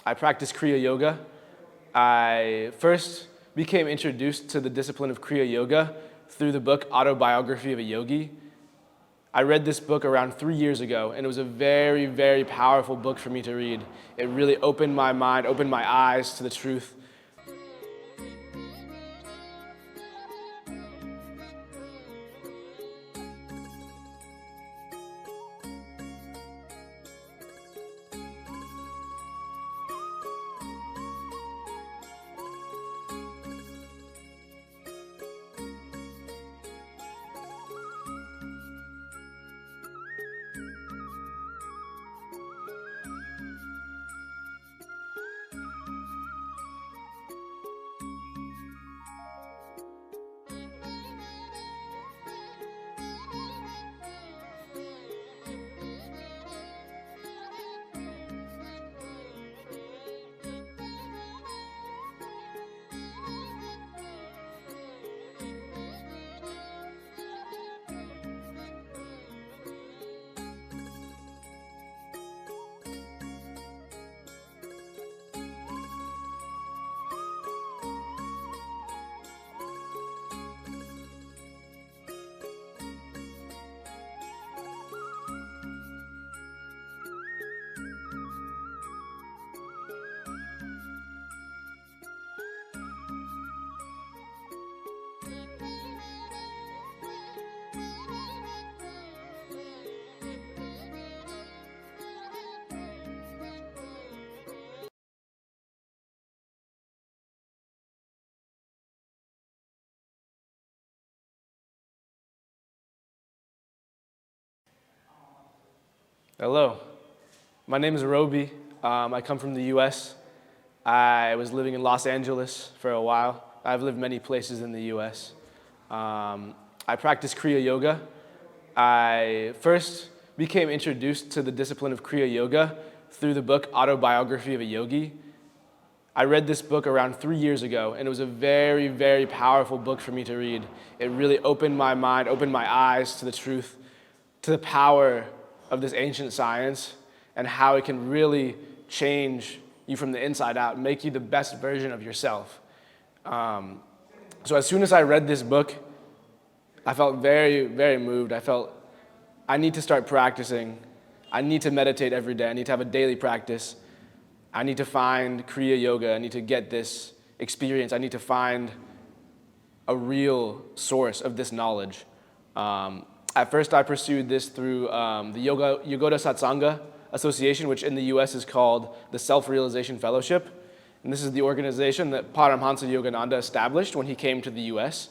I practice Kriya Yoga. I first became introduced to the discipline of Kriya Yoga through the book Autobiography of a Yogi. I read this book around 3 years ago, and it was a very, very powerful book for me to read. It really opened my mind, opened my eyes to the truth. Hello, my name is Roby. I come from the US. I was living in Los Angeles for a while. I've lived many places in the US. I practice Kriya Yoga. I first became introduced to the discipline of Kriya Yoga through the book Autobiography of a Yogi. I read this book around 3 years ago, and it was a very, very powerful book for me to read. It really opened my mind, opened my eyes to the truth, to the power of this ancient science and how it can really change you from the inside out and make you the best version of yourself. So as soon as I read this book, I felt very, very moved. I felt I need to start practicing. I need to meditate every day. I need to have a daily practice. I need to find Kriya Yoga. I need to get this experience. I need to find a real source of this knowledge. At first, I pursued this through the Yogoda Satsanga Association, which in the US is called the Self-Realization Fellowship. And this is the organization that Paramhansa Yogananda established when he came to the US.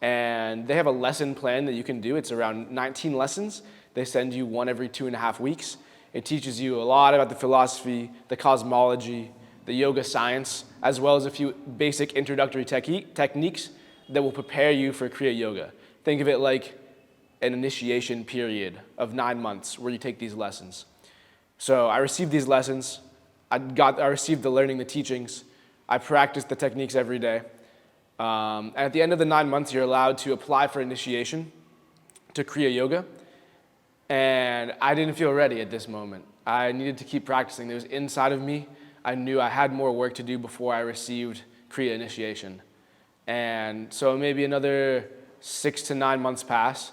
And they have a lesson plan that you can do. It's around 19 lessons. They send you one every 2.5 weeks. It teaches you a lot about the philosophy, the cosmology, the yoga science, as well as a few basic introductory techniques that will prepare you for Kriya Yoga. Think of it like an initiation period of 9 months where you take these lessons. So I received these lessons. I received the learning, the teachings. I practiced the techniques every day. And at the end of the 9 months, you're allowed to apply for initiation to Kriya Yoga. And I didn't feel ready at this moment. I needed to keep practicing. It was inside of me. I knew I had more work to do before I received Kriya initiation. And so maybe another 6 to 9 months pass,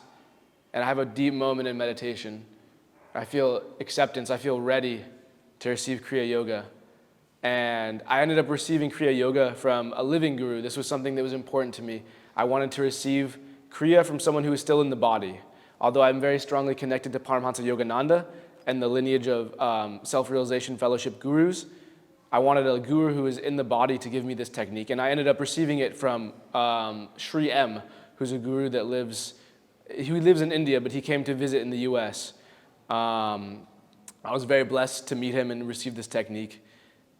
and I have a deep moment in meditation. I feel acceptance. I feel ready to receive Kriya Yoga. And I ended up receiving Kriya Yoga from a living guru. This was something that was important to me. I wanted to receive Kriya from someone who was still in the body. Although I'm very strongly connected to Paramhansa Yogananda and the lineage of self-realization fellowship gurus, I wanted a guru who was in the body to give me this technique. And I ended up receiving it from Sri M, who's a guru that lives in India, but he came to visit in the US. I was very blessed to meet him and receive this technique.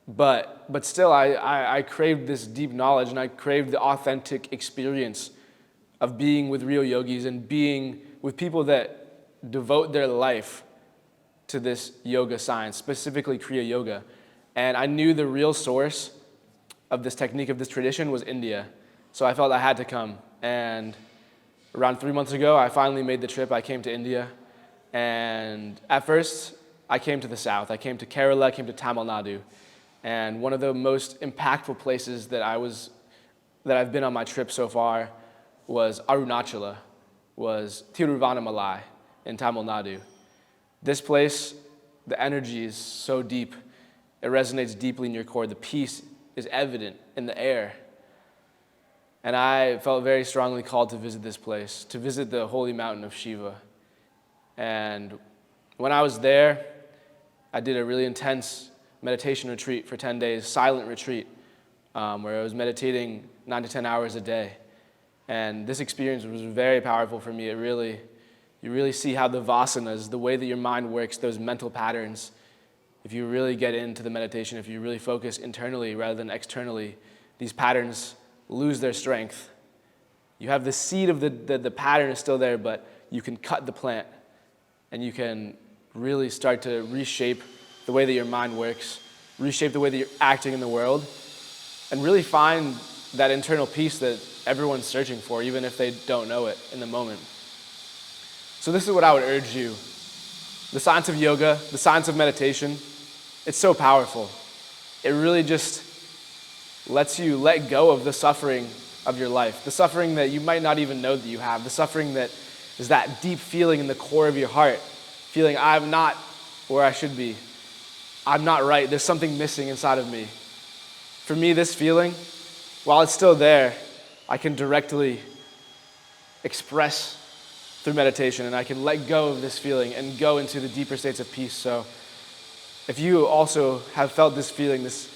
But still, I craved this deep knowledge, and I craved the authentic experience of being with real yogis and being with people that devote their life to this yoga science, specifically Kriya Yoga. And I knew the real source of this technique, of this tradition, was India. So I felt I had to come. And around 3 months ago, I finally made the trip. I came to India. And at first, I came to the south. I came to Kerala, I came to Tamil Nadu. And one of the most impactful places that I've been on my trip so far was Arunachala, was Tiruvannamalai in Tamil Nadu. This place, the energy is so deep. It resonates deeply in your core. The peace is evident in the air. And I felt very strongly called to visit this place, to visit the holy mountain of Shiva. And when I was there, I did a really intense meditation retreat for 10 days, silent retreat, where I was meditating 9 to 10 hours a day. And this experience was very powerful for me. You really see how the vasanas, the way that your mind works, those mental patterns, if you really get into the meditation, if you really focus internally rather than externally, these patterns lose their strength. You have the seed of the pattern is still there, but you can cut the plant and you can really start to reshape the way that your mind works, reshape the way that you're acting in the world, and really find that internal peace that everyone's searching for, even if they don't know it in the moment. So this is what I would urge you. The science of yoga, the science of meditation, it's so powerful. It really just lets you let go of the suffering of your life, the suffering that you might not even know that you have, the suffering that is that deep feeling in the core of your heart, feeling I'm not where I should be. I'm not right. There's something missing inside of me. For me, this feeling, while it's still there, I can directly express through meditation, and I can let go of this feeling and go into the deeper states of peace. So if you also have felt this feeling, this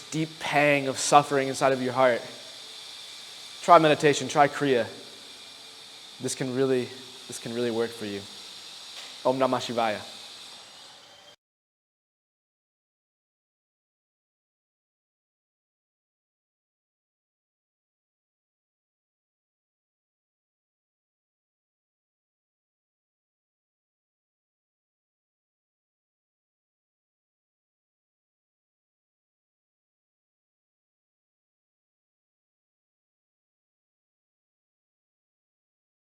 deep pang of suffering inside of your heart, try meditation, try Kriya. This can really work for you. Om Namah Shivaya.